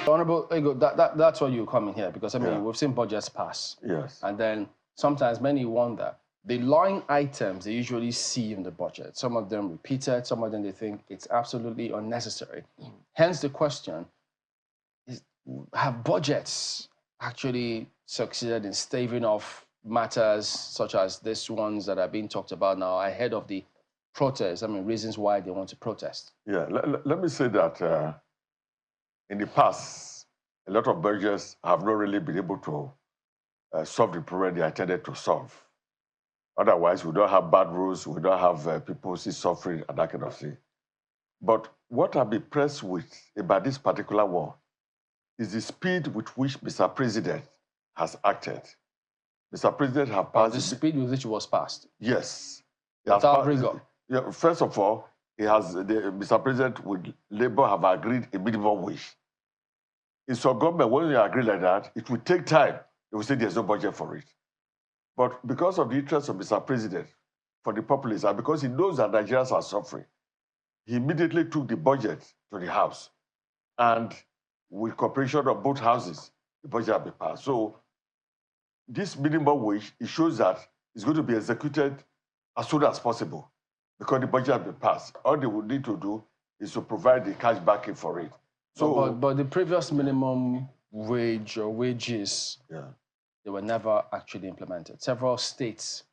Honorable Ego, that's why you come in here, because, I mean, we've seen budgets pass. Yes. And then sometimes many wonder, the line items they usually see in the budget, some of them repeated, some of them they think it's absolutely unnecessary. Hence the question, have budgets actually succeeded in staving off matters such as these ones that are being talked about now ahead of the protest? I mean, reasons why they want to protest. Yeah, let me say that in the past, a lot of budgets have not really been able to solve the problem they intended to solve. Otherwise, we don't have bad rules, we don't have people suffering and that kind of thing. But what I've been impressed with about this particular one is the speed with which Mr. President has acted. Mr. President has passed... The speed with which it was passed? Yes. Without rigor? Yeah, first of all, Mr. President with Labour have agreed a minimum wage. In some government, when you agree like that, it will take time. They will say there's no budget for it. But because of the interest of Mr. President for the populace, and because he knows that Nigerians are suffering, he immediately took the budget to the House. And with cooperation of both houses, the budget will be passed. So this minimum wage, it shows that it's going to be executed as soon as possible because the budget will be passed. All they would need to do is to provide the cash backing for it. So, but the previous minimum wage or wages, they were never actually implemented. Several states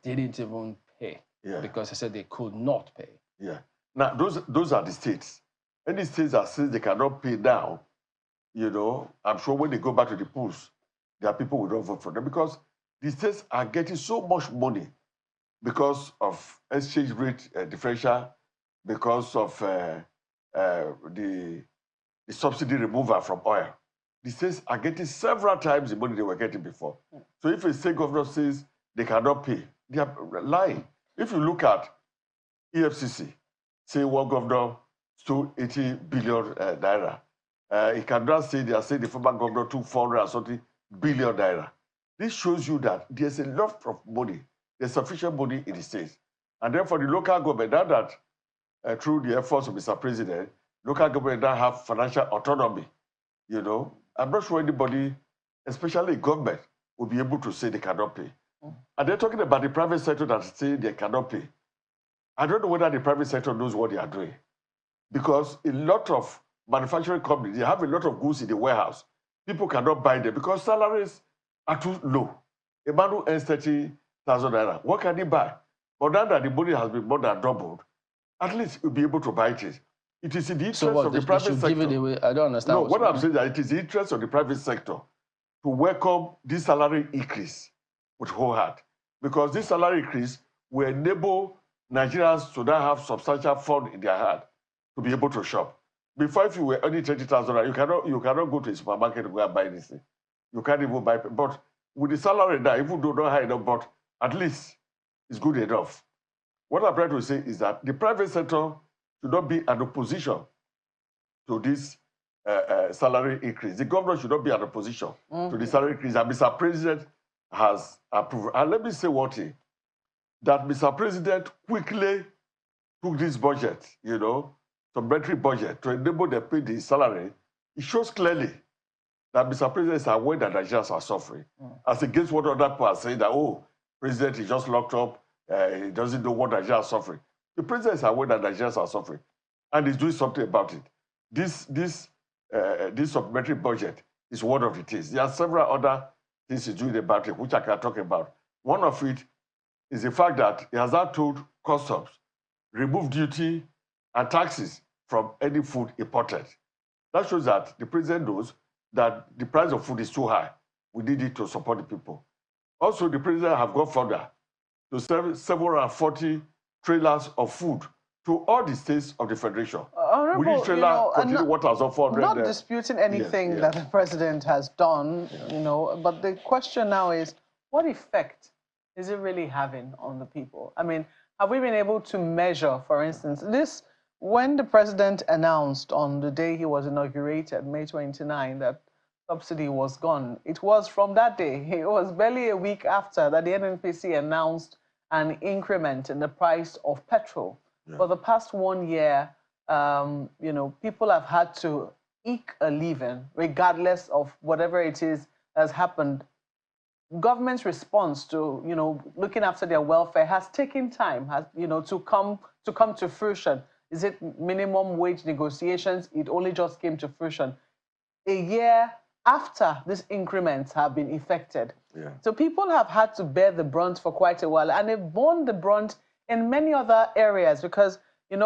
didn't even pay because they said they could not pay. Yeah. Now, those are the states. Any states that says they cannot pay now, you know, I'm sure when they go back to the polls, there are people who don't vote for them because the states are getting so much money because of exchange rate differential, because of the subsidy removal from oil. The states are getting several times the money they were getting before. So if a state governor says they cannot pay, they are lying. If you look at EFCC, say one governor stole 80 billion naira. He cannot say they are saying the former governor took 430 billion naira. This shows you that there's a lot of money. There's sufficient money in the states. And then for the local government, now that through the efforts of Mr. President, local government now have financial autonomy. You know, I'm not sure anybody, especially government, will be able to say they cannot pay. And they're talking about the private sector that say they cannot pay. I don't know whether the private sector knows what they are doing. Because a lot of manufacturing companies, they have a lot of goods in the warehouse. People cannot buy them because salaries are too low. A man who earns 30,000 naira, what can he buy? But now that the money has been more than doubled, at least he'll be able to buy it. It is in the interest of the private sector. Give it away? I don't understand. No, what I'm saying is that it is the interest of the private sector to welcome this salary increase with whole heart. Because this salary increase will enable Nigerians to now have substantial fund in their hand to be able to shop. Before, if you were earning 30,000, you cannot go to a supermarket and go and buy anything. You can't even buy. But with the salary now, even though not high enough, but at least it's good enough. What I'm trying to say is that the private sector should not be an opposition to this salary increase. The government should not be an opposition to the salary increase. And Mr. President has approved. And let me say one thing, that Mr. President quickly took this budget, you know, supplementary budget, to enable them to pay the salary. It shows clearly that Mr. President is aware that Nigerians are suffering. As against what other people are saying that, oh, President is just locked up, he doesn't know what Nigerians are suffering. The President is aware that Nigerians are suffering, and he's doing something about it. This supplementary budget is one of the things. There are several other things he's doing about it, which I can talk about. One of it is the fact that he has not told customs, remove duty and taxes from any food imported. That shows that the president knows that the price of food is too high. We need it to support the people. Also, the president have gone further to serve 740 trailers of food to all the states of the federation. Honorable, With each trailer containing what has of 400. Not disputing anything that the president has done, you know, but the question now is, what effect is it really having on the people? I mean, have we been able to measure, for instance, this, when the president announced on the day he was inaugurated, May 29, that subsidy was gone, it was from that day, it was barely a week after that the NNPC announced an increment in the price of petrol. For the past 1 year, you know, people have had to eke a living, regardless of whatever it is that's happened, government's response to, looking after their welfare has taken time, to come to fruition. Is it minimum wage negotiations? It only just came to fruition a year after these increments have been effected. Yeah. So people have had to bear the brunt for quite a while, and they've borne the brunt in many other areas because,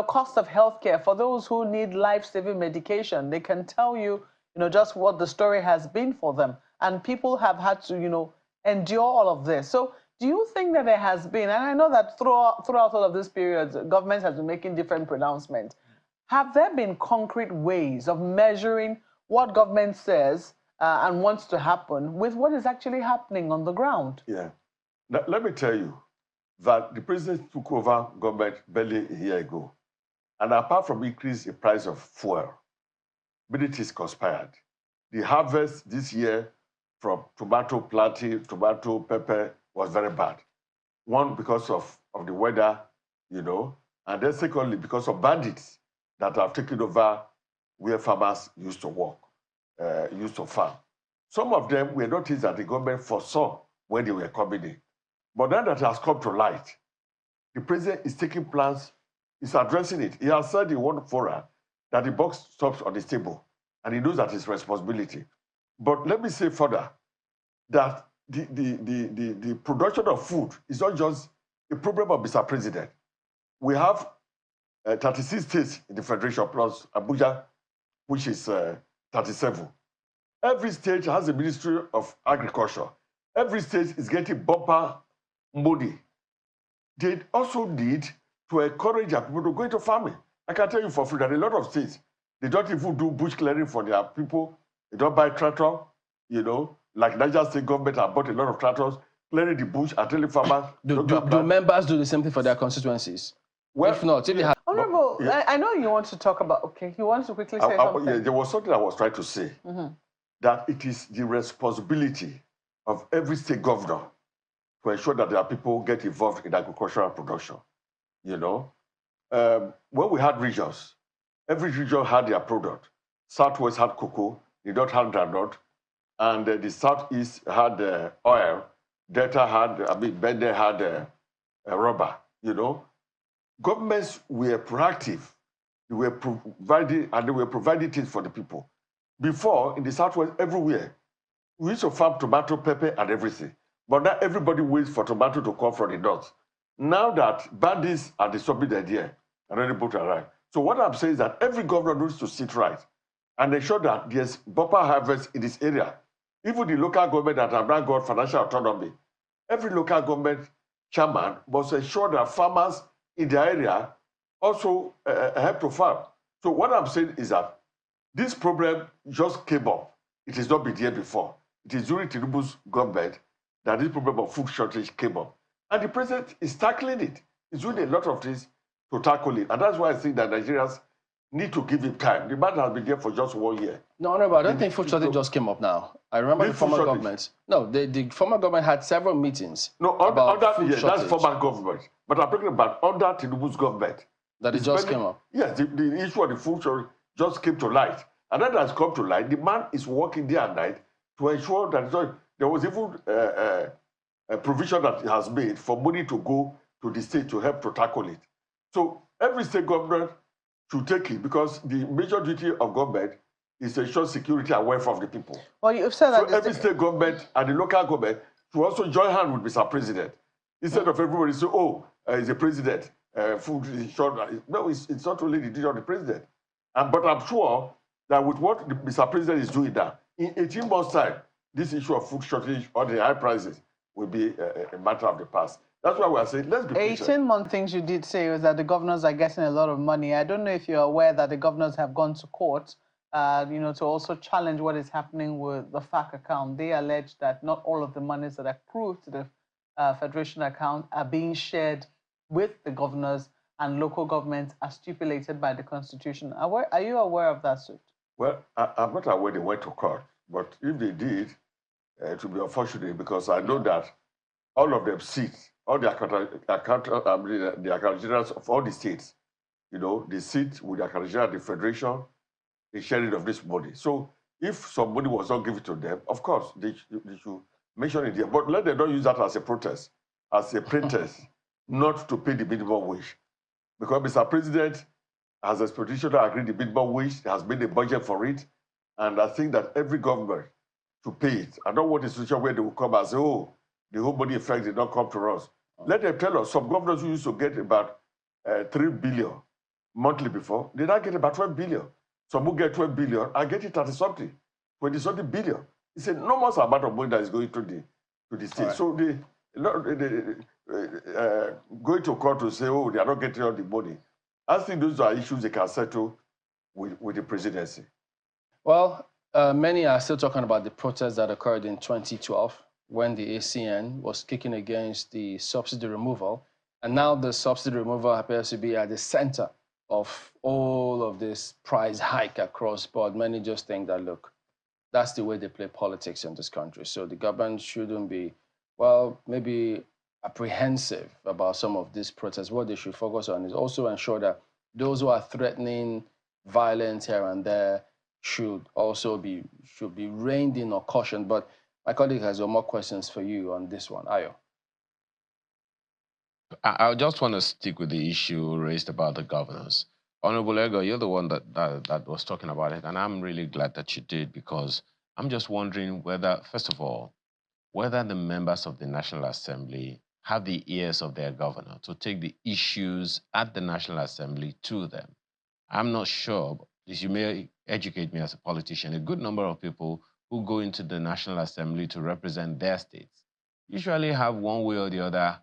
cost of healthcare, for those who need life-saving medication, they can tell you, just what the story has been for them. And people have had to, endure all of this. So do you think that there has been, and I know that throughout all of this period, government has been making different pronouncements, have there been concrete ways of measuring what government says and wants to happen with what is actually happening on the ground? Yeah. Now, let me tell you that the president took over government barely a year ago. And apart from increase in price of fuel, many things conspired. The harvest this year from tomato planting, tomato, pepper was very bad. One, because of the weather, and then secondly, because of bandits that have taken over where farmers used to work, used to farm. Some of them were not things that the government foresaw when they were coming in. But now that has come to light, the president is taking plans, is addressing it. He has said in one forum that the buck stops on his table, and he knows that it's responsibility. But let me say further that the production of food is not just a problem of Mr. President. We have 36 states in the Federation plus Abuja, which is 37. Every state has a Ministry of Agriculture. Every state is getting bumper money. They also need to encourage their people to go into farming. I can tell you for free that a lot of states, they don't even do bush clearing for their people. They don't buy tractor, like Niger State government have bought a lot of tractors, clearing the bush and telling farmers. Do members do the same thing for their constituencies? Well, if not, if they have... Honorable, I know you want to talk about, okay, you want to quickly say something. Yeah, there was something I was trying to say, that it is the responsibility of every state governor to ensure that their people get involved in agricultural production. When we had regions, every region had their product. Southwest had cocoa, they don't have groundnut, and the Southeast had oil, Delta had, Bende had rubber, Governments were proactive. They were providing things for the people. Before, in the Southwest, everywhere, we used to farm tomato, pepper, and everything. But now everybody waits for tomato to come from the north. Now that bandits are disturbing the idea, and able to arrive. So what I'm saying is that every governor needs to sit right and ensure that there's bumper harvest in this area. Even the local government that have now got financial autonomy, every local government chairman must ensure that farmers in the area also help to farm. So what I'm saying is that this problem just came up. It has not been there before. It is during Tinubu's government that this problem of food shortage came up. And the president is tackling it. He's doing a lot of things to tackle it. And that's why I think that Nigerians need to give him time. The man has been there for just 1 year. No, but I don't think food shortage just came up now. I remember the former government. No, the former government had several meetings. No, that's former government. But I'm talking about under Tinubu's government. That it just came up. Yes, the issue of the food shortage just came to light. And that has come to light. The man is working day and night to ensure that there was even a provision that he has made for money to go to the state to help to tackle it. So every state government should take it because the major duty of government is to ensure security and welfare of the people. Well, you've said that. So every state government and the local government should also join hands with Mr. President. Instead of everybody saying, he's a president, food is short. No, it's not only the duty of the president. But I'm sure that with what Mr. President is doing now, in 18 months' time, this issue of food shortage or the high prices will be a matter of the past. That's why we are saying, let's be patient. 18-month things you did say was that the governors are getting a lot of money. I don't know if you're aware that the governors have gone to court, to also challenge what is happening with the FAC account. They allege that not all of the monies that accrue to the Federation account are being shared with the governors and local governments as stipulated by the Constitution. Are you aware of that suit? Well, I'm not aware they went to court, but if they did, it would be unfortunate because I know that all of them sit, all the account generals of all the states, they sit with the account general of the Federation, the sharing of this money. So if somebody was not given to them, of course, they should mention it here. But let them not use that as a protest, as a pretext, not to pay the minimum wage. Because Mr. President has a expectation to agree the minimum wage, has made a budget for it, and I think that every government should pay it. I don't want a situation where they will come and say, oh, the whole money effect did not come to us. Let them tell us. Some governors who used to get about 3 billion monthly before, they now get about 12 billion. Some who get 12 billion, I get it 30-something, 20-something billion. It's an enormous amount of money that is going to the state. Right. So they going to court to say, oh, they are not getting all the money. I think those are issues they can settle with the presidency. Well, many are still talking about the protests that occurred in 2012 when the ACN was kicking against the subsidy removal. And now the subsidy removal appears to be at the center of all of this price hike across board. Many just think that, look, that's the way they play politics in this country. So the government shouldn't be, well, maybe apprehensive about some of these protests. What they should focus on is also ensure that those who are threatening violence here and there should be reined in or cautioned. But my colleague has more questions for you on this one. Ayo. I just want to stick with the issue raised about the governors. Honorable Ego, you're the one that was talking about it, and I'm really glad that you did, because I'm just wondering whether, first of all, whether the members of the National Assembly have the ears of their governor to take the issues at the National Assembly to them. I'm not sure, but you may educate me as a politician. A good number of people who go into the National Assembly to represent their states usually have one way or the other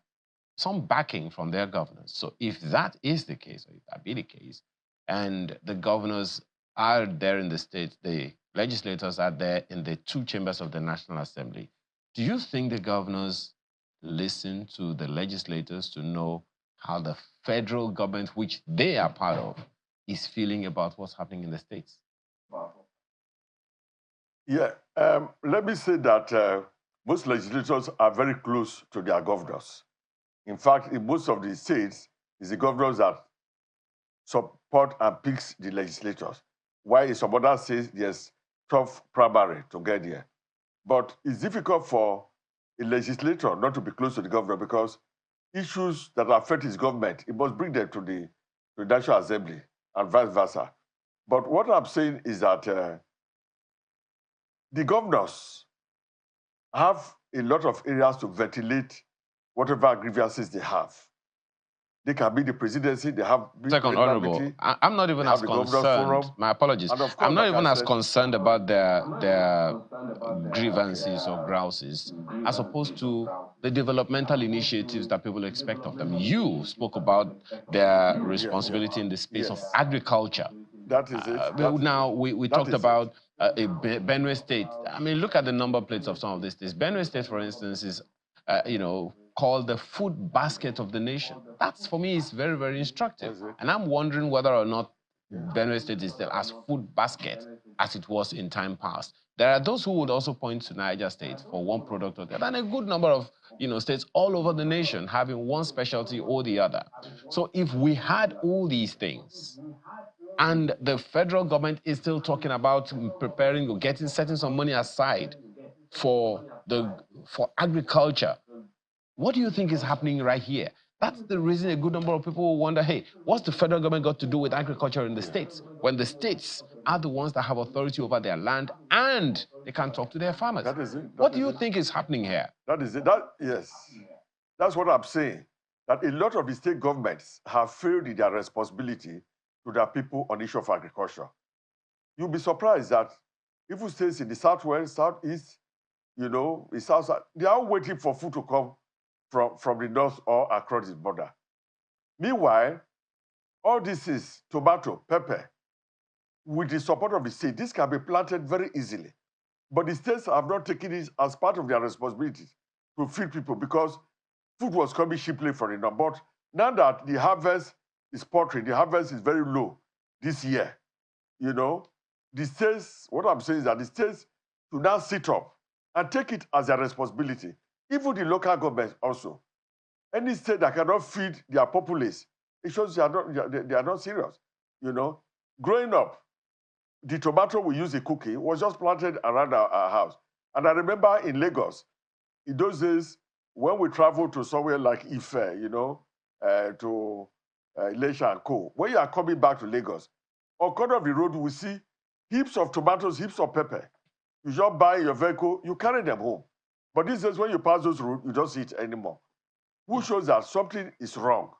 some backing from their governors. So if that is the case, or if that be the case, and the governors are there in the states, the legislators are there in the two chambers of the National Assembly, do you think the governors listen to the legislators to know how the federal government, which they are part of, is feeling about what's happening in the states? Yeah, let me say that most legislators are very close to their governors. In fact, in most of the states, it's the governors that support and picks the legislators. While in some other states, there's tough primary to get there. But it's difficult for a legislator not to be close to the governor, because issues that affect his government, it must bring them to the National Assembly and vice versa. But what I'm saying is that the governors have a lot of areas to ventilate whatever grievances they have. They can be the presidency, they have... Second, Honorable, I'm not even as concerned, my apologies, I'm not even as concerned about their grievances or grouses, as opposed to the developmental initiatives that people expect of them. You spoke about their responsibility in the space of agriculture. That is it. Now, we talked about Benue State. I mean, look at the number plates of some of these states. Benue State, for instance, is, called the food basket of the nation. That's, for me, is very, very instructive. And I'm wondering whether or not Benue State is still as food basket as it was in time past. There are those who would also point to Niger State for one product or the other, and a good number of states all over the nation having one specialty or the other. So if we had all these things, and the federal government is still talking about preparing or setting some money aside for agriculture, what do you think is happening right here? That's the reason a good number of people will wonder, hey, what's the federal government got to do with agriculture in the states, when the states are the ones that have authority over their land and they can talk to their farmers? That is it. What do you think is happening here? That is it. Yes. That's what I'm saying. That a lot of the state governments have failed in their responsibility to their people on the issue of agriculture. You'll be surprised that if you stay in the southwest, southeast, the south, they are waiting for food to come from the north or across the border. Meanwhile, all this is tomato, pepper. With the support of the state, this can be planted very easily. But the states have not taken it as part of their responsibilities to feed people, because food was coming cheaply from the north. But now that the harvest is paltry, the harvest is very low this year, the states, what I'm saying is that the states should now sit up and take it as their responsibility. Even the local governments also. Any state that cannot feed their populace, it shows they are not serious. Growing up, the tomato we use in cooking was just planted around our house. And I remember in Lagos, in those days, when we traveled to somewhere like Ife, you know, to Ilesha and Co., when you are coming back to Lagos, on corner of the road, we see heaps of tomatoes, heaps of pepper. You just buy your vehicle, you carry them home. But these days, when you pass those roads, you don't see it anymore. Who shows that something is wrong?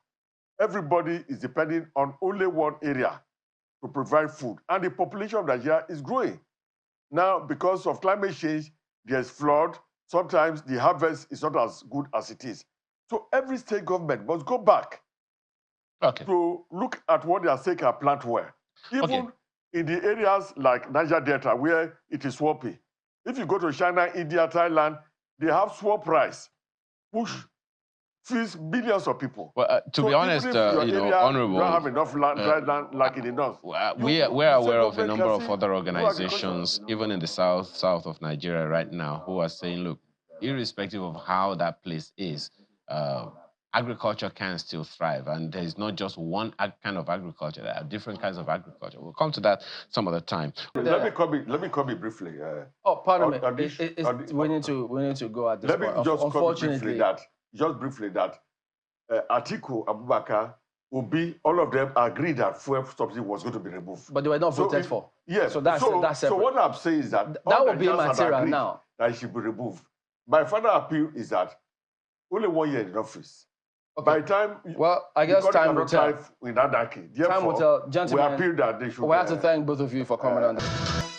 Everybody is depending on only one area to provide food. And the population of Nigeria is growing. Now, because of climate change, there's flood. Sometimes the harvest is not as good as it is. So every state government must go back to look at what their state can plant where. Even in the areas like Niger Delta, where it is swampy. If you go to China, India, Thailand, they have swamp rice, which feeds billions of people. Well, to be honest, Honorable, you don't have enough land, dry land like in the north. We are aware of a number of other organizations, even in the south of Nigeria right now, who are saying, look, irrespective of how that place is, agriculture can still thrive. And there's not just one kind of agriculture. There are different kinds of agriculture. We'll come to that some other time. Let me comment briefly. Pardon me. We need to go at this point. Let me just comment briefly that Atiku, Abubakar, Obi, all of them agreed that fuel subsidy was going to be removed. But they were not voted for. Yes. So that's separate. So what I'm saying is that would be material now. That it should be removed. My final appeal is that only 1 year in office. Okay. By the time, I guess time will tell. In Anarchy. Time will tell. Gentlemen, we appeal that they should. We have to thank both of you for coming on.